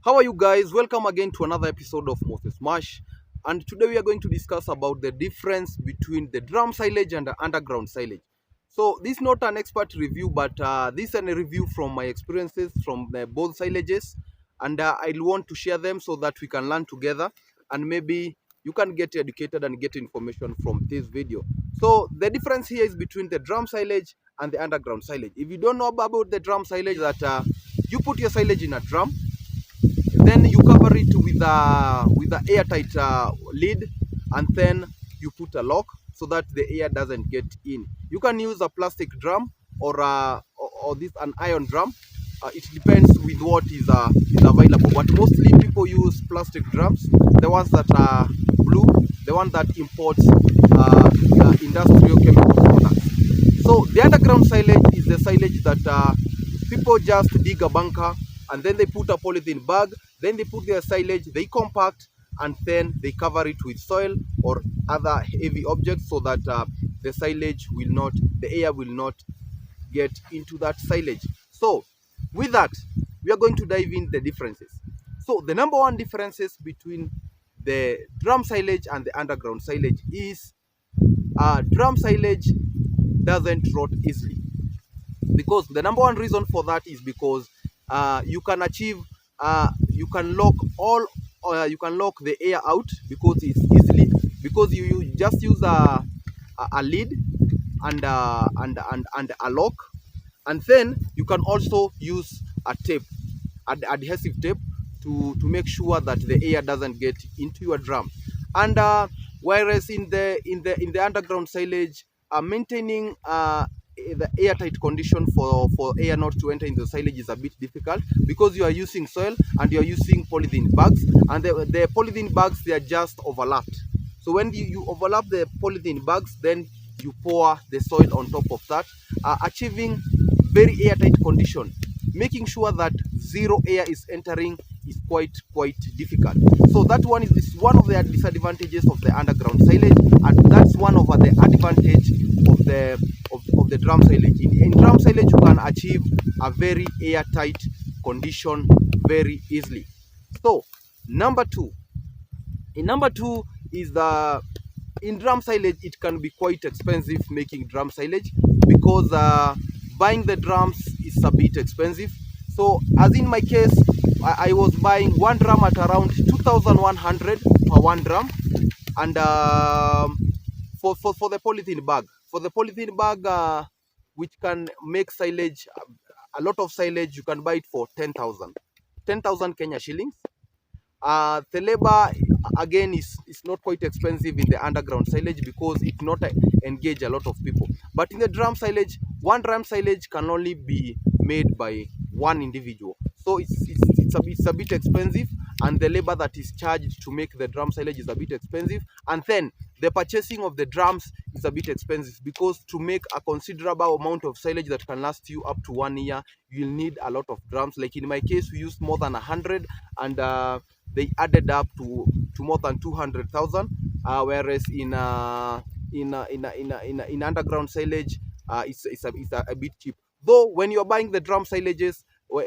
How are you guys? Welcome again to another episode of Moses Mash. And today we are going to discuss about the difference between the drum silage and the underground silage. So this is not an expert review, but this is a review from my experiences from both silages. And I want to share them so that we can learn together and maybe you can get educated and get information from this video. So the difference here is between the drum silage and the underground silage. If you don't know about the drum silage, that you put your silage in a drum, then you cover it with a airtight lid, and then you put a lock so that the air doesn't get in. You can use a plastic drum or this an iron drum. It depends with what is available, but mostly people use plastic drums, the ones that are blue, the one that imports industrial chemical products. So the underground silage is the silage that people just dig a bunker and then they put a polythene bag, then they put their silage, they compact, and then they cover it with soil or other heavy objects so that the air will not get into that silage. So with that, we are going to dive in the differences. So the number one differences between the drum silage and the underground silage is drum silage doesn't rot easily. Because the number one reason for that is because you can lock the air out because it's easily, because you just use a lid and a lock, and then you can also use a tape, adhesive tape, to make sure that the air doesn't get into your drum. And whereas in the underground silage, maintaining the airtight condition for air not to enter into the silage is a bit difficult, because you are using soil and you are using polythene bags, and the polythene bags, they are just overlapped. So when you overlap the polythene bags, then you pour the soil on top of that, achieving very airtight condition. Making sure that zero air is entering is quite difficult. So that one is one of the disadvantages of the underground silage, and that's one of the advantage of the drum silage. In drum silage, you can achieve a very airtight condition very easily. So number two is in drum silage, it can be quite expensive making drum silage, because buying the drums is a bit expensive. So as in my case, I was buying one drum at around 2,100 per one drum, and for the polythene bag, which can make silage, a lot of silage, you can buy it for 10,000 Kenya shillings. The labor again is not quite expensive in the underground silage, because it not engage a lot of people. But in the drum silage, one drum silage can only be made by one individual, so it's a bit expensive, and the labor that is charged to make the drum silage is a bit expensive, and then the purchasing of the drums is a bit expensive, because to make a considerable amount of silage that can last you up to 1 year, you'll need a lot of drums. Like in my case, we used more than 100, and they added up to more than 200,000. Whereas in underground silage, it's a bit cheap. Though when you're buying the drum silages,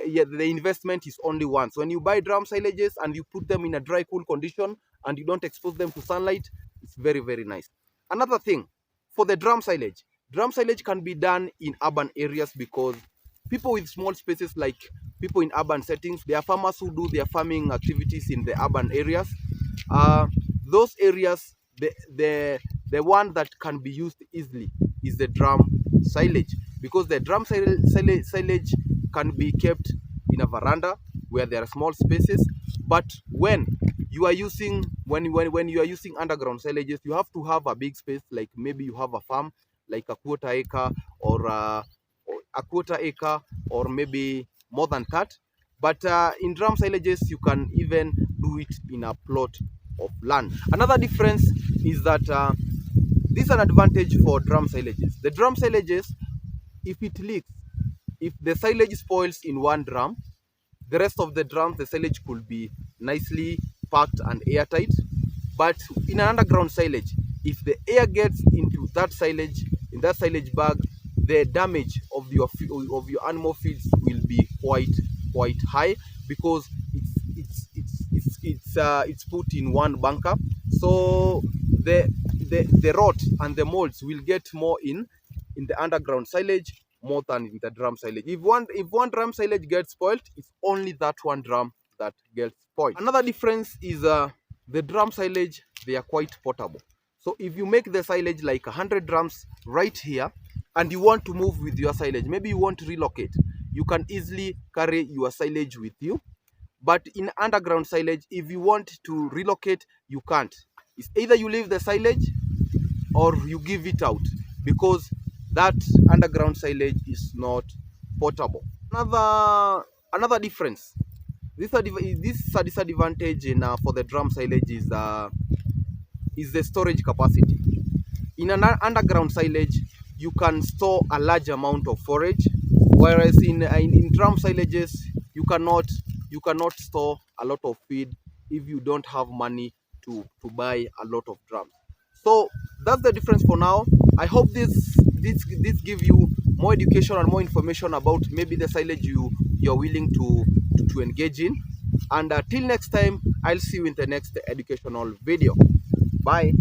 yeah, the investment is only once. When you buy drum silages and you put them in a dry, cool condition and you don't expose them to sunlight, it's very nice. Another thing, for the drum silage can be done in urban areas, because people with small spaces, like people in urban settings, there are farmers who do their farming activities in the urban areas. Those areas, the one that can be used easily is the drum silage, because the drum silage can be kept in a veranda where there are small spaces. But when you are using underground silages, you have to have a big space, like maybe you have a farm, like a quarter acre or maybe more than that. But in drum silages, you can even do it in a plot of land. Another difference is that this is an advantage for drum silages. The drum silages, if it leaks, if the silage spoils in one drum, the rest of the drums, the silage could be nicely packed and airtight. But in an underground silage, if the air gets into that silage, in that silage bag, the damage of your animal feeds will be quite high, because it's put in one bunker, so the rot and the molds will get more in the underground silage more than in the drum silage. If one drum silage gets spoiled, it's only that one drum that gets spoiled. Another difference is the drum silage, they are quite portable. So if you make the silage like 100 drums right here and you want to move with your silage, maybe you want to relocate, you can easily carry your silage with you. But in underground silage, if you want to relocate, you can't. It's either you leave the silage or you give it out, because that underground silage is not portable. Another difference, this disadvantage in for the drum silage is the storage capacity. In an underground silage, you can store a large amount of forage, whereas in drum silages, you cannot store a lot of feed if you don't have money to buy a lot of drums. So that's the difference for now. I hope this give you more education and more information about maybe the silage you're willing to engage in. And till next time, I'll see you in the next educational video. Bye.